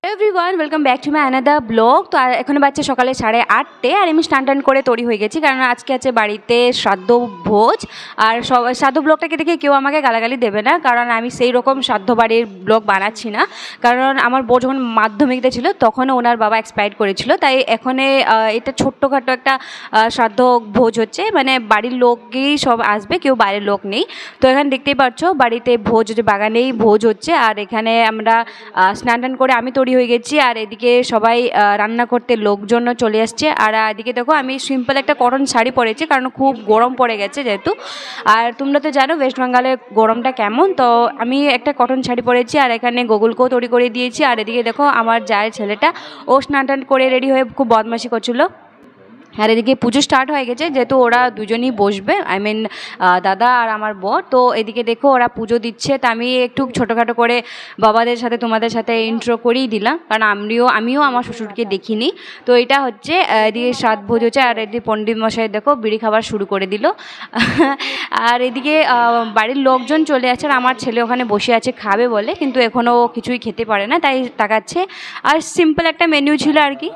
Everyone welcome back to my another blog. তো এখন বাচ্চা সকালে 8:30 আর আমি স্নান টান করে তৈরি হয়ে গেছি, কারণ আজকে আছে বাড়িতে শ্রাদ্ধ ভোজ। আর শ্রাদ্ধ ব্লগটাকে দেখে কেউ আমাকে গালাগালি দেবে না, কারণ আমি সেই রকম শ্রাদ্ধ বাড়ির ব্লগ বানাচ্ছি না। কারণ আমার বউ যখন মাধ্যমিকতে ছিল তখনও ওনার বাবা এক্সপায়ার করেছিল, তাই এখানে এটা ছোট্টখাটো একটা শ্রাদ্ধ ভোজ হচ্ছে, মানে বাড়ির লোকই সব আসবে, কেউ বাইরের লোক নেই। তো এখানে দেখতেই পাচ্ছ বাড়িতে ভোজ হচ্ছে, বাগানেই ভোজ হচ্ছে। আর এখানে আমরা স্নান টান করে আমি তৈরি হয়ে গেছি, আর এদিকে সবাই রান্না করতে লোকজনও চলে আসছে। আর এদিকে দেখো আমি সিম্পল একটা কটন শাড়ি পরেছি, কারণ খুব গরম পড়ে গেছে যেহেতু। আর তোমরা তো জানো ওয়েস্ট বেঙ্গলের গরমটা কেমন, তো আমি একটা কটন শাড়ি পরেছি আর এখানে গোগুলকেও তৈরি করে দিয়েছি। আর এদিকে দেখো আমার জায়ের ছেলেটা ও স্নান টান করে রেডি হয়ে খুব বদমাশি করছিল। আর এদিকে পুজো স্টার্ট হয়ে গেছে, যেহেতু ওরা দুজনই বসবে, আই মিন দাদা আর আমার বর। তো এদিকে দেখো ওরা পুজো দিচ্ছে, তা আমি একটু ছোটোখাটো করে বাবাদের সাথে তোমাদের সাথে ইন্ট্রো করেই দিলাম, কারণ আমিও আমার শ্বশুরকে দেখিনি। তো এটা হচ্ছে এদিকে সাত ভোজ হচ্ছে, আর এদিকে পণ্ডিত মশাই দেখো বিড়ি খাবার শুরু করে দিল। আর এদিকে বাড়ির লোকজন চলে আসছে, আর আমার ছেলে ওখানে বসে আছে খাবে বলে, কিন্তু এখনও কিছুই খেতে পারে না, তাই তাকাচ্ছে। আর সিম্পল একটা মেনু ছিল আর কি।